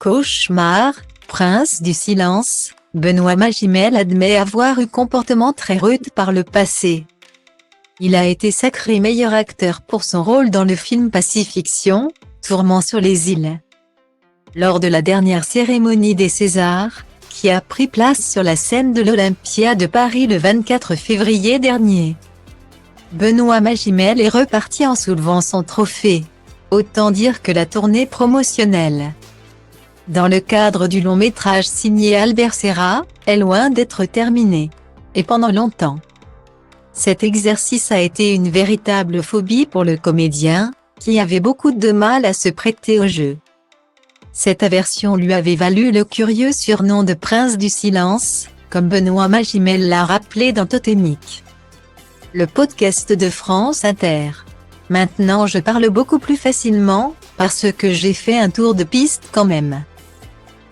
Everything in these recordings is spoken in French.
Cauchemar, prince du silence, Benoît Magimel admet avoir eu comportement très rude par le passé. Il a été sacré meilleur acteur pour son rôle dans le film Pacifiction, Tourment sur les îles. Lors de la dernière cérémonie des Césars, qui a pris place sur la scène de l'Olympia de Paris le 24 février dernier, Benoît Magimel est reparti en soulevant son trophée. Autant dire que la tournée promotionnelle, dans le cadre du long métrage signé Albert Serra, est loin d'être terminée. Et pendant longtemps, cet exercice a été une véritable phobie pour le comédien, qui avait beaucoup de mal à se prêter au jeu. Cette aversion lui avait valu le curieux surnom de Prince du Silence, comme Benoît Magimel l'a rappelé dans Totémique, le podcast de France Inter. Maintenant je parle beaucoup plus facilement, parce que j'ai fait un tour de piste quand même,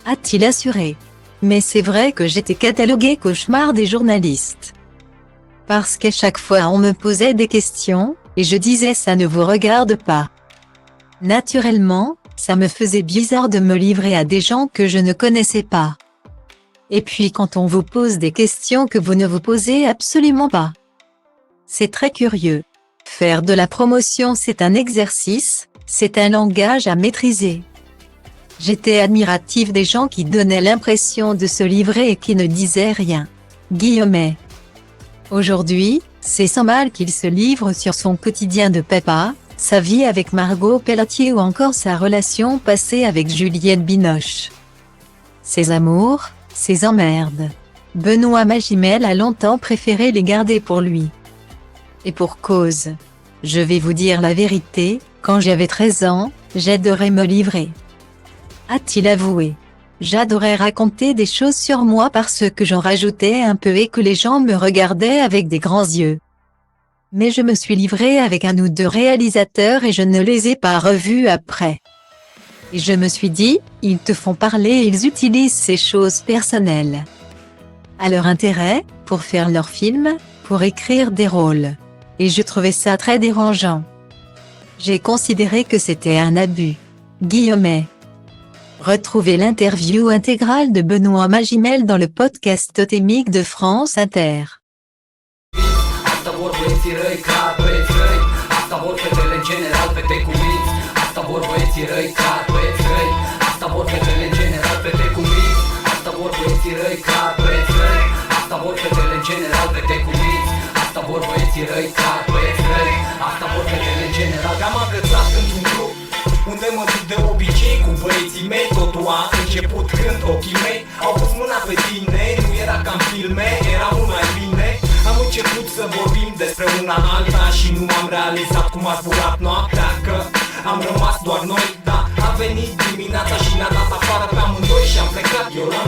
a-t-il assuré. Mais c'est vrai que j'étais catalogué cauchemar des journalistes. Parce qu'à chaque fois on me posait des questions, et je disais ça ne vous regarde pas. Naturellement, ça me faisait bizarre de me livrer à des gens que je ne connaissais pas. Et puis quand on vous pose des questions que vous ne vous posez absolument pas. C'est très curieux. Faire de la promotion c'est un exercice, c'est un langage à maîtriser. J'étais admiratif des gens qui donnaient l'impression de se livrer et qui ne disaient rien. Guillemet. Aujourd'hui, c'est sans mal qu'il se livre sur son quotidien de papa, sa vie avec Margot Pelletier ou encore sa relation passée avec Juliette Binoche. Ses amours, ses emmerdes. Benoît Magimel a longtemps préféré les garder pour lui. Et pour cause. Je vais vous dire la vérité, quand j'avais 13 ans, j'adorais me livrer, a-t-il avoué. J'adorais raconter des choses sur moi parce que j'en rajoutais un peu et que les gens me regardaient avec des grands yeux. Mais je me suis livré avec un ou deux réalisateurs et je ne les ai pas revus après. Et je me suis dit, ils te font parler et ils utilisent ces choses personnelles à leur intérêt, pour faire leurs films, pour écrire des rôles. Et je trouvais ça très dérangeant. J'ai considéré que c'était un abus. Guillemet. Retrouvez l'interview intégrale de Benoît Magimel dans le podcast Totémique de France Inter. Asta vor băieții răi ca băieți răi. Asta vor fetele în general, fete cu minți. Asta vor băieții răi ca băieți răi. Asta vor fetele în general, fete cu minți. Asta vor băieții răi ca băieți răi. Asta vor fetele în general, fete cu minți. Asta vor băieții răi ca băieți răi. Asta vor fetele în general. Te-am agățat într-un grup unde mă duc de obicei cu băieții mei. Totul a început când ochii mei au pus mâna pe tine. Nu era ca în filme, era mult mai bine. Am început să vorbim despre una alta și nu am realizat cum a zburat noaptea, că am rămas doar noi, da. A venit dimineața și ne-a dat afară pe amândoi și am plecat eu la